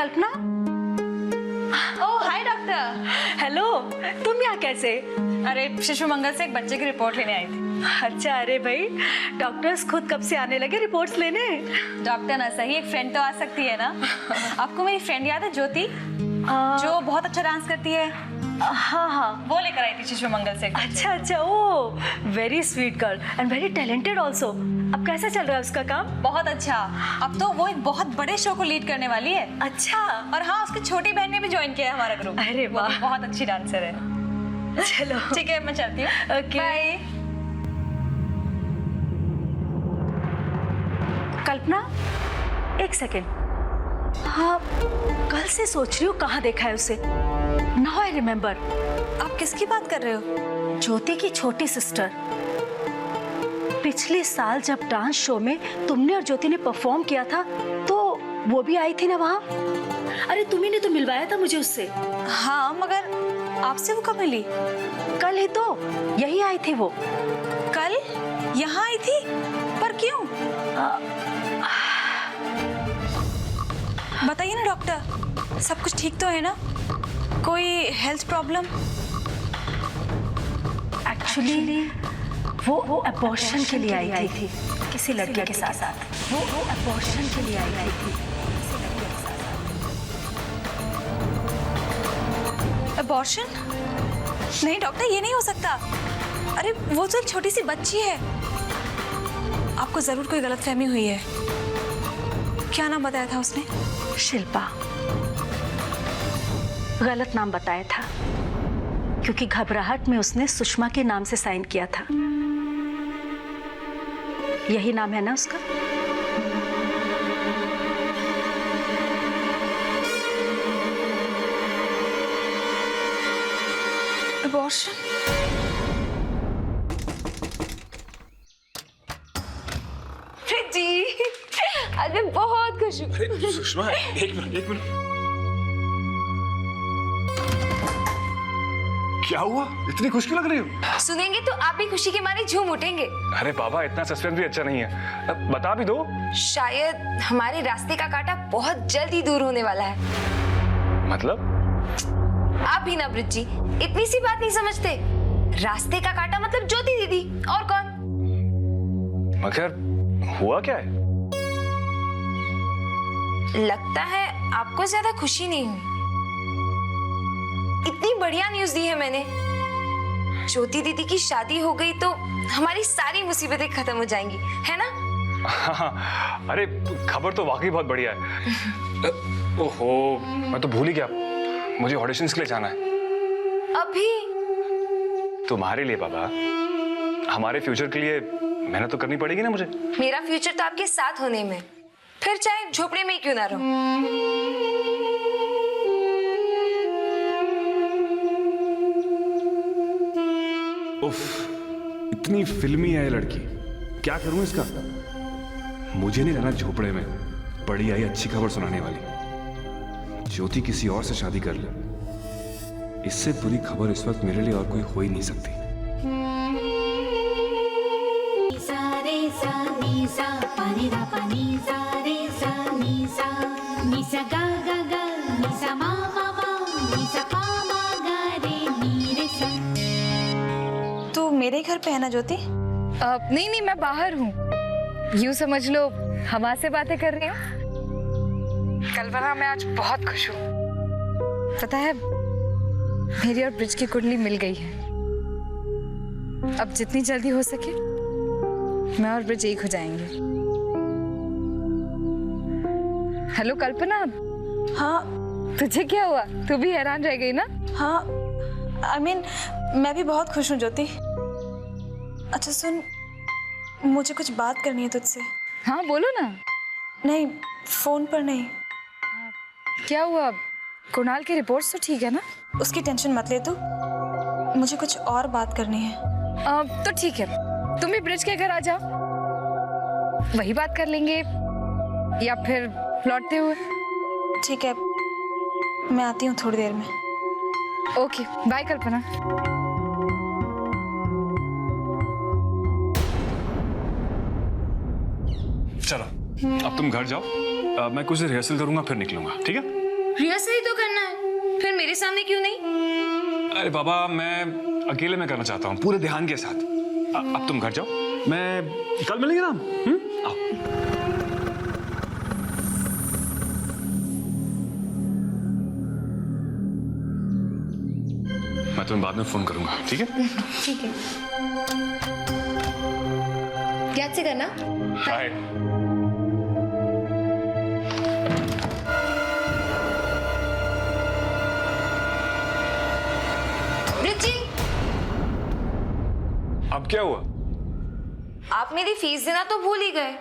कल्पना। ओह हाय doctor. Hello, तुम यहाँ कैसे? अरे शिशु मंगल से एक बच्चे की रिपोर्ट लेने आई थी। अच्छा, अरे भाई डॉक्टर्स खुद कब से आने लगे रिपोर्ट्स लेने? डॉक्टर ना सही, एक फ्रेंड तो आ सकती है ना। आपको मेरी फ्रेंड याद है ज्योति, जो बहुत अच्छा डांस करती है? हाँ हाँ, वो लेकर आई थी शिशु मंगल से। अच्छा, oh very sweet girl and very talented also. अब कैसा चल रहा है उसका काम? बहुत अच्छा। अब तो वो एक बहुत बड़े शो को लीड करने वाली है। अच्छा। और हाँ, उसकी छोटी बहन ने भी ज्वाइन किया है हमारा ग्रुप। अरे वो वाह, बहुत अच्छी डांसर है। चलो ठीक है, मैं चलती हूँ। ओके। बाय। कल्पना, एक सेकेंड। हाँ, कल से सोच रही हूँ कहाँ देखा है उसे। Now I remember. आप किसकी बात कर रहे हो? ज्योति की छोटी सिस्टर। पिछले साल जब डांस शो में तुमने और ज्योति ने परफॉर्म किया था तो वो भी आई थी ना वहाँ। अरे तुम्ही ने तो मिलवाया था मुझे उससे। हाँ, मगर आपसे वो कब मिली? कल ही तो, यही आई थी वो। कल यहाँ आई थी? पर क्यों? बताइए ना डॉक्टर, सब कुछ ठीक तो है ना? कोई हेल्थ प्रॉब्लम? एक्चुअली वो अबॉर्शन के लिए आई थी किसी लड़के के साथ। वो अबॉर्शन के लिए आई थी। अबॉर्शन? नहीं डॉक्टर, ये नहीं हो सकता। अरे वो तो एक छोटी सी बच्ची है। आपको जरूर कोई गलतफहमी हुई है। क्या नाम बताया था उसने? शिल्पा। गलत नाम बताया था क्योंकि घबराहट में उसने सुषमा के नाम से साइन किया था। यही नाम है ना उसका? अबॉर्शन? जी, आज मैं बहुत खुश हूँ। अरे सुषमा, एक मिनट। क्या हुआ? इतनी खुश क्यों लग रही हो? सुनेंगे तो आप भी खुशी के मारे झूम उठेंगे। अरे बाबा, इतना सस्पेंस भी अच्छा नहीं है। अब बता भी दो। शायद हमारे रास्ते का कांटा बहुत जल्द ही दूर होने वाला है। मतलब? आप भी ना ब्रिज जी, इतनी सी बात नहीं समझते। रास्ते का कांटा मतलब ज्योति दीदी, और कौन? मगर हुआ क्या है? लगता है आपको ज्यादा खुशी नहीं हुई। इतनी बढ़िया न्यूज़ दी है मैंने। ज्योति दीदी की शादी हो गई तो हमारी सारी मुसीबतें खत्म हो जाएंगी, है ना? हाँ, अरे खबर तो वाकई बहुत बढ़िया है। ओहो, मैं तो भूल ही गया। मुझे ऑडिशंस के लिए जाना है। अभी? तुम्हारे लिए बाबा, हमारे फ्यूचर के लिए मेहनत तो करनी पड़ेगी ना मुझे। मेरा फ्यूचर तो आपके साथ होने में, फिर चाहे झोपड़े में ही क्यों ना रहो। उफ, इतनी फिल्मी है ये लड़की। क्या करूं इसका? मुझे नहीं रहना झोपड़े में पड़ी आई अच्छी खबर सुनाने वाली। ज्योति किसी और से शादी कर ले, इससे बुरी खबर इस वक्त मेरे लिए और कोई हो ही नहीं सकती। तू मेरे घर पे है ना ज्योति? नहीं, मैं बाहर हूँ। यूँ समझ लो हवा से बातें कर रही हूँ। कल्पना, मैं आज बहुत खुश हूँ। पता है, मेरी और ब्रिज की कुंडली मिल गई है। अब जितनी जल्दी हो सके मैं और ब्रिज एक हो जाएंगे। हेलो कल्पना। हाँ। तुझे क्या हुआ? तू भी हैरान रह गई ना? हाँ, I mean, मैं भी बहुत खुश हूँ ज्योति। अच्छा सुन, मुझे कुछ बात करनी है तुझसे। हाँ बोलो ना। नहीं, फोन पर नहीं। क्या हुआ? कुणाल की रिपोर्ट्स तो ठीक है ना? उसकी टेंशन मत ले तू, मुझे कुछ और बात करनी है। तो ठीक है, तुम भी ब्रिज के घर आ जाओ, वही बात कर लेंगे, या फिर लौटते हुए। ठीक है, मैं आती हूँ थोड़ी देर में। ओके, बाय कल्पना। चलो अब तुम घर जाओ, मैं कुछ रिहर्सल करूंगा फिर निकलूंगा, ठीक है? रिहर्सल ही तो करना है, फिर मेरे सामने क्यों नहीं? अरे बाबा, मैं अकेले में करना चाहता हूँ, पूरे ध्यान के साथ। अब तुम घर जाओ, मैं कल मिलेंगे ना हम? आओ। मैं तुम्हें बाद में फोन करूंगा, ठीक है? ठीक है, याद से करना। बाय। ब्रिज, अब क्या हुआ? आप मेरी फीस देना तो भूल ही गए।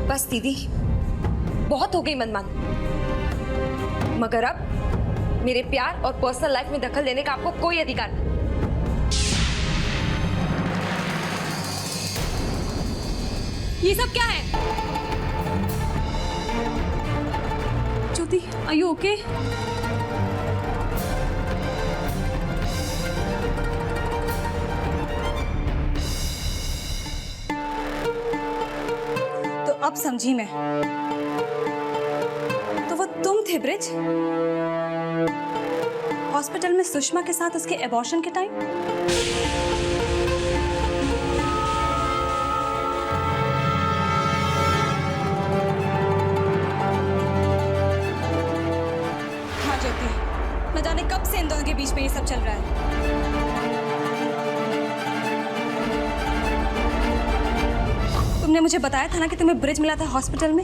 बस दीदी, बहुत हो गई मनमानी। मगर अब मेरे प्यार और पर्सनल लाइफ में दखल देने का आपको कोई अधिकार नहीं। ये सब क्या है? ज्योति, आर यू ओके? तो अब समझी मैं, तो वो तुम थे ब्रिज, हॉस्पिटल में सुषमा के साथ उसके एबॉर्शन के टाइम? हाँ ज्योति, न जाने कब से इन दोनों के बीच में ये सब चल रहा है। तुमने मुझे बताया था ना कि तुम्हें ब्रिज मिला था हॉस्पिटल में,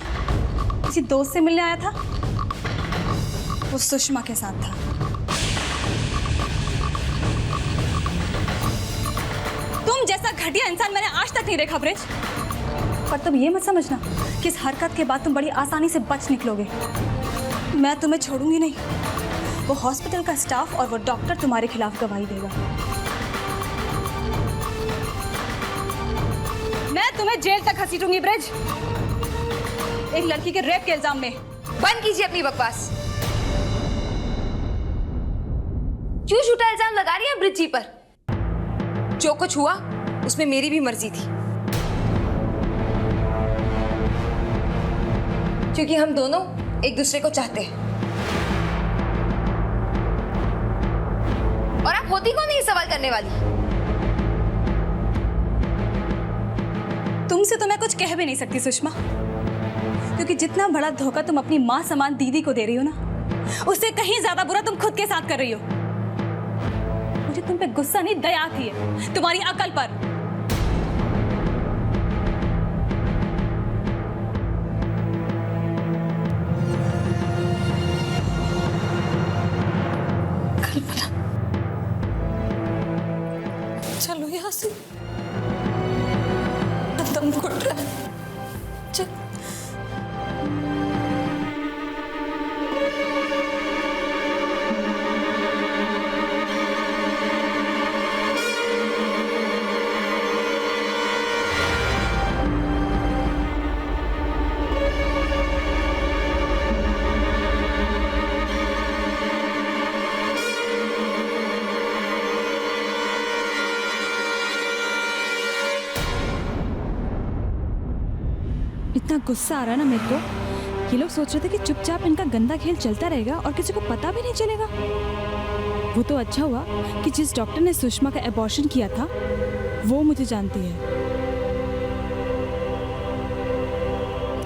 किसी दोस्त से मिलने आया था, वो सुषमा के साथ था। तुम जैसा घटिया इंसान मैंने आज तक नहीं देखा ब्रिज। पर तुम ये मत समझना कि इस हरकत के बाद तुम बड़ी आसानी से बच निकलोगे। मैं तुम्हें छोड़ूंगी नहीं। वो हॉस्पिटल का स्टाफ और वो डॉक्टर तुम्हारे खिलाफ गवाही देगा। मैं तुम्हें जेल तक घसीटूंगी ब्रिज, एक लड़की के रेप के इल्जाम में। बंद कीजिए अपनी बकवास। क्यों झूठा इल्जाम लगा रही है ब्रिज जी पर? जो कुछ हुआ उसमें मेरी भी मर्जी थी, क्योंकि हम दोनों एक दूसरे को चाहते हैं। और आप होती कौन है ये सवाल करने वाली? तुमसे तो मैं कुछ कह भी नहीं सकती सुषमा, क्योंकि जितना बड़ा धोखा तुम अपनी मां समान दीदी को दे रही हो ना, उससे कहीं ज्यादा बुरा तुम खुद के साथ कर रही हो। मुझे तुम पे गुस्सा नहीं, दया आती है तुम्हारी अकल पर। कल्पना, चलो यहाँ से, दम घुट रहा है। चल। इतना गुस्सा आ रहा है ना मेरे को। ये लोग सोच रहे थे कि चुपचाप इनका गंदा खेल चलता रहेगा और किसी को पता भी नहीं चलेगा। वो तो अच्छा हुआ कि जिस डॉक्टर ने सुषमा का एबॉर्शन किया था वो मुझे जानती है,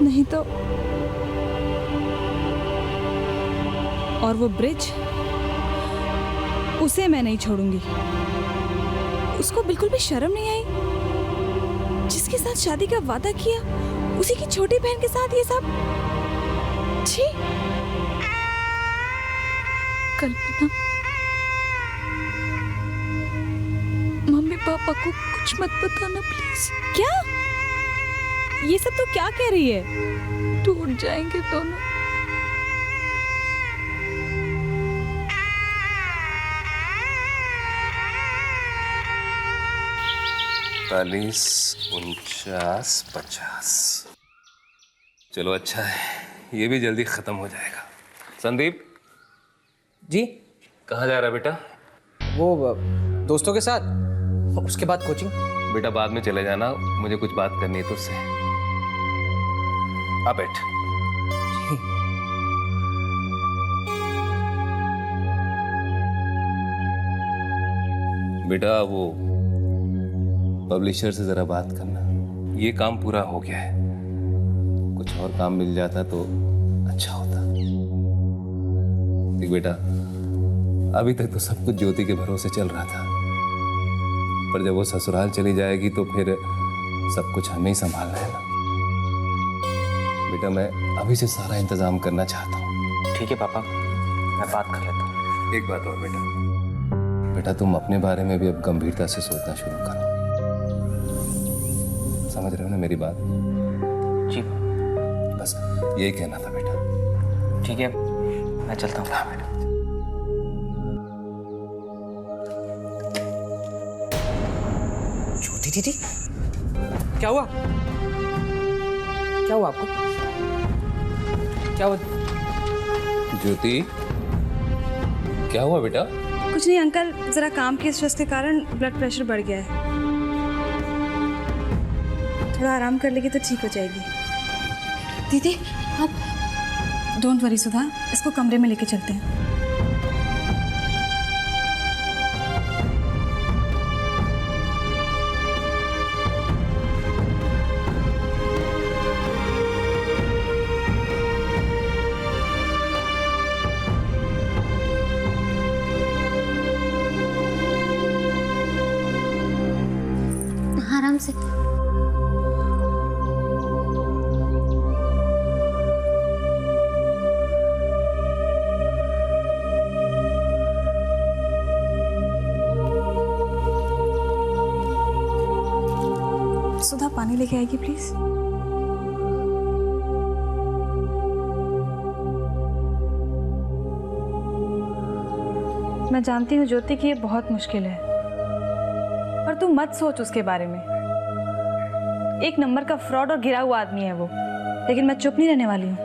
नहीं तो। और वो ब्रिज, उसे मैं नहीं छोड़ूंगी। उसको बिल्कुल भी शर्म नहीं आई। जिसके साथ शादी का वादा किया उसी की छोटी बहन के साथ ये सब। छी। कल्पना, मम्मी पापा को कुछ मत बताना प्लीज। क्या? ये सब तो क्या कह रही है? टूट जाएंगे दोनों। चालीस, 49, 50। चलो अच्छा है, ये भी जल्दी खत्म हो जाएगा। संदीप जी, कहाँ जा रहा है बेटा? वो दोस्तों के साथ, उसके बाद कोचिंग। बेटा बाद में चले जाना, मुझे कुछ बात करनी है तुझसे। आ बैठ। बेटा वो पब्लिशर से जरा बात करना। ये काम पूरा हो गया है, कुछ और काम मिल जाता तो अच्छा होता। देख बेटा, अभी तक तो सब कुछ ज्योति के भरोसे चल रहा था, पर जब वो ससुराल चली जाएगी तो फिर सब कुछ हमें ही संभालना है ना। बेटा मैं अभी से सारा इंतजाम करना चाहता हूँ। ठीक है पापा, मैं बात कर लेता हूँ। एक बात और बेटा, तुम अपने बारे में भी अब गंभीरता से सोचना शुरू करो। समझ रहे हो ना मेरी बात? जी बस यही कहना था बेटा। ठीक है, मैं चलता हूँ। हाँ बेटा। ज्योति दीदी, क्या हुआ? क्या हुआ आपको? क्या हुआ? ज्योति, क्या हुआ बेटा? कुछ नहीं अंकल, जरा काम के स्ट्रेस के कारण ब्लड प्रेशर बढ़ गया है। थोड़ा आराम कर लेगी तो ठीक हो जाएगी। दीदी आप डोंट वरी सुधा, इसको कमरे में लेके चलते हैं। आराम से। सुधा पानी लेके आएगी प्लीज। मैं जानती हूँ ज्योति कि ये बहुत मुश्किल है, पर तू मत सोच उसके बारे में। एक नंबर का फ्रॉड और गिरा हुआ आदमी है वो, लेकिन मैं चुप नहीं रहने वाली हूँ।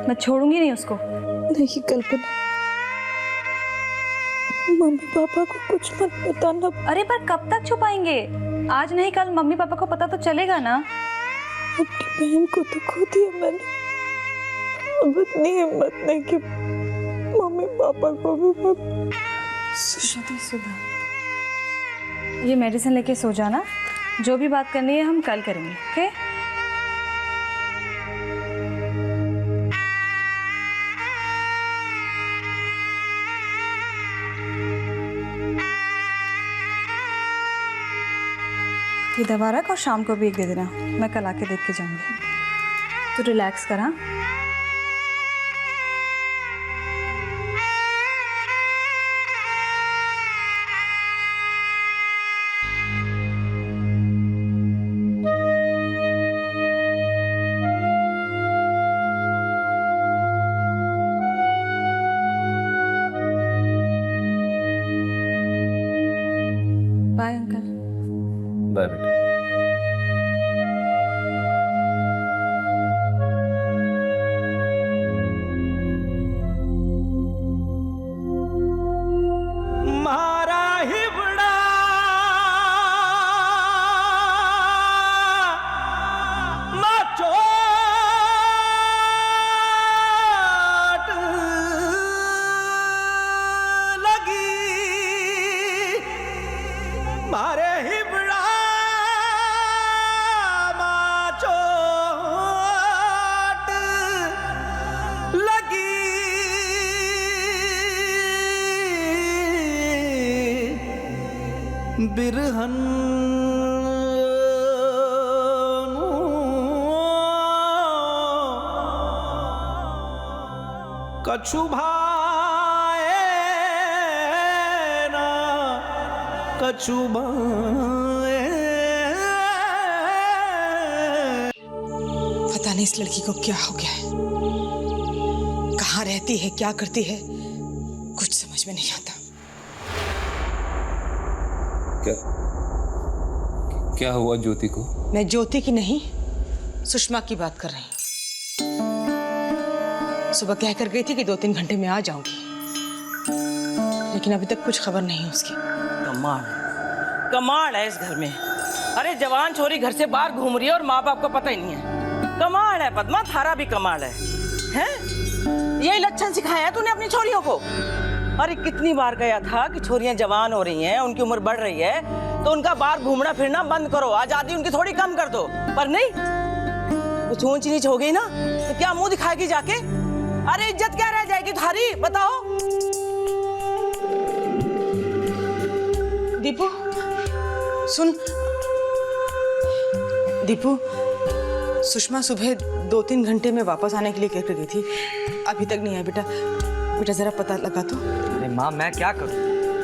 मैं छोड़ूंगी नहीं उसको। नहीं कल्पना, मम्मी पापा को कुछ मत बताना। अरे पर कब तक छुपाएंगे? आज नहीं कल मम्मी पापा को पता तो चलेगा ना। अपनी बहन को तो खो दिया मैंने, अब इतनी हिम्मत नहीं कि मम्मी पापा को भी। सुधा, ये मेडिसिन लेके सो जाना। जो भी बात करनी है हम कल करेंगे, ओके? ये दवा रख और शाम को भी एक दे देना, मैं कल आके देख के जाऊंगी। तो रिलैक्स करा। Bye uncle. बाय बेटा। मारा हिबड़ा नाचो लगी, मारे हिबड़ा बिरहन कछु भाए ना कछु भाए। पता नहीं इस लड़की को क्या हो गया है, कहाँ रहती है, क्या करती है, कुछ समझ में नहीं आता। क्या हुआ ज्योति को? मैं ज्योति की नहीं, सुषमा की बात कर रही हूँ। सुबह कह कर गई थी कि 2-3 घंटे में आ जाऊंगी, लेकिन अभी तक कुछ खबर नहीं है उसकी। कमाल है इस घर में। अरे जवान छोरी घर से बाहर घूम रही है और माँ बाप को पता ही नहीं है। कमाल है पद्मा, थारा भी कमाल है। हैं? यही लक्षण सिखाया है तूने अपनी छोरियों को? अरे कितनी बार कहा था कि छोरियां जवान हो रही हैं, उनकी उम्र बढ़ रही है, तो उनका बाहर घूमना फिरना बंद करो, आजादी उनकी थोड़ी कम कर दो। पर नहीं, कुछ ऊंच नीच हो गई ना तो क्या मुंह दिखाएगी जाके? अरे इज्जत क्या रह जाएगी थारी, बताओ। दीपू सुन, दीपू सुषमा सुबह 2-3 घंटे में वापस आने के लिए कह कर गई थी, अभी तक नहीं आई। बेटा बेटा जरा पता लगा तो। अरे माँ मैं क्या करूं?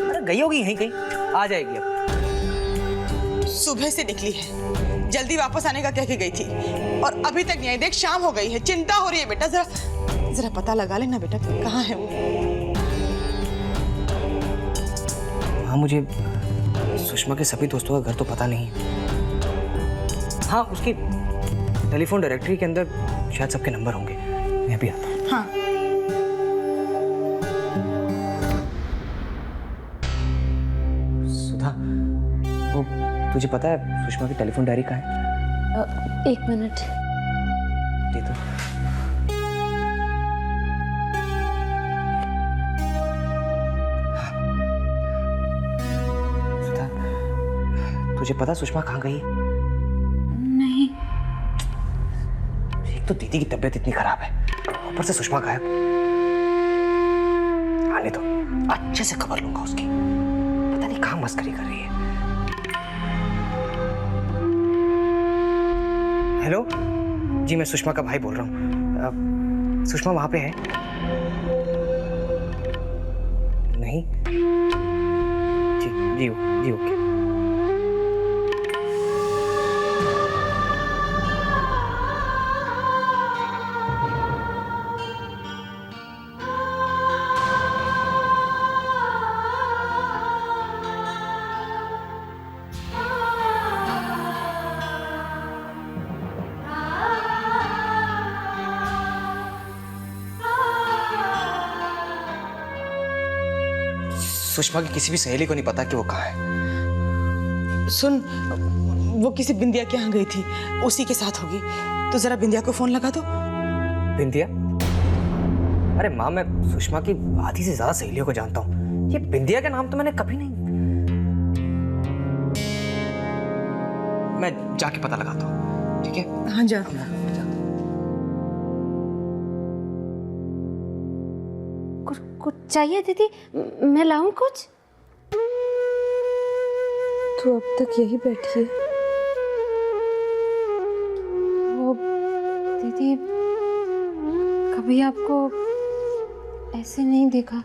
अरे गई होगी यहीं कहीं, आ जाएगी अब। सुबह से निकली है, जल्दी वापस आने का कह के गई थी और अभी तक नहीं आई। देख शाम हो गई है, चिंता हो रही है बेटा, जरा पता लगा लेना बेटा कहाँ है वो। हाँ मुझे सुषमा के सभी दोस्तों का घर तो पता नहीं। हाँ उसकी टेलीफोन डायरेक्टरी के अंदर शायद सबके नंबर होंगे। मैं भी आता हूँ। हाँ सुधा, वो तुझे पता है सुषमा की टेलीफोन डायरी कहाँ है? 1 मिनट दे दो। सुधा, तुझे पता सुषमा कहाँ गई है? नहीं। एक तो दीदी की तबीयत इतनी खराब है, ऊपर से सुषमा गायब। आने दो, अच्छे से खबर लूंगा उसकी। पता नहीं कहाँ मस्करी कर रही है। हेलो जी, मैं सुषमा का भाई बोल रहा हूँ। सुषमा वहां पे है? नहीं जी जी जी ओके। सुषमा की किसी भी सहेली को नहीं पता कि वो कहाँ है। सुन, वो किसी बिंदिया के यहाँ गई थी, उसी के साथ होगी। तो जरा बिंदिया को फोन लगा दो। बिंदिया? अरे माँ मैं सुषमा की आधी से ज्यादा सहेलियों को जानता हूँ, ये बिंदिया का नाम तो मैंने कभी नहीं। मैं जाके पता लगाता हूँ, ठीक है? हाँ जा। कुछ चाहिए दीदी? मैं लाऊं कुछ? तो अब तक यही बैठी है। वो दीदी कभी आपको ऐसे नहीं देखा।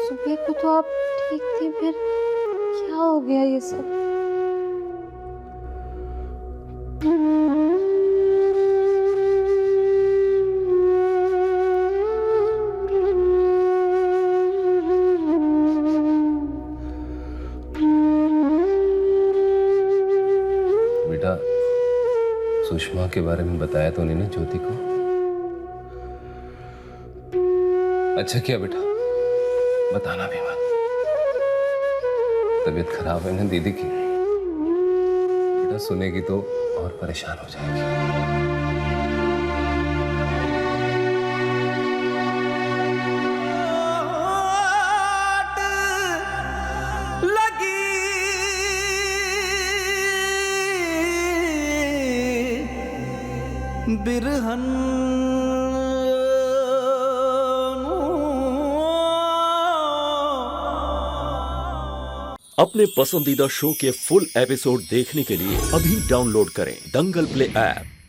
सुबह को तो आप ठीक थे, फिर क्या हो गया ये सब? बेटा सुषमा के बारे में बताया तो उन्होंने ज्योति को? अच्छा किया बेटा, बताना भी मत। तबीयत खराब है ना दीदी की, बेटा सुनेगी तो और परेशान हो जाएगी। बिरहन अपने पसंदीदा शो के फुल एपिसोड देखने के लिए अभी डाउनलोड करें दंगल प्ले ऐप।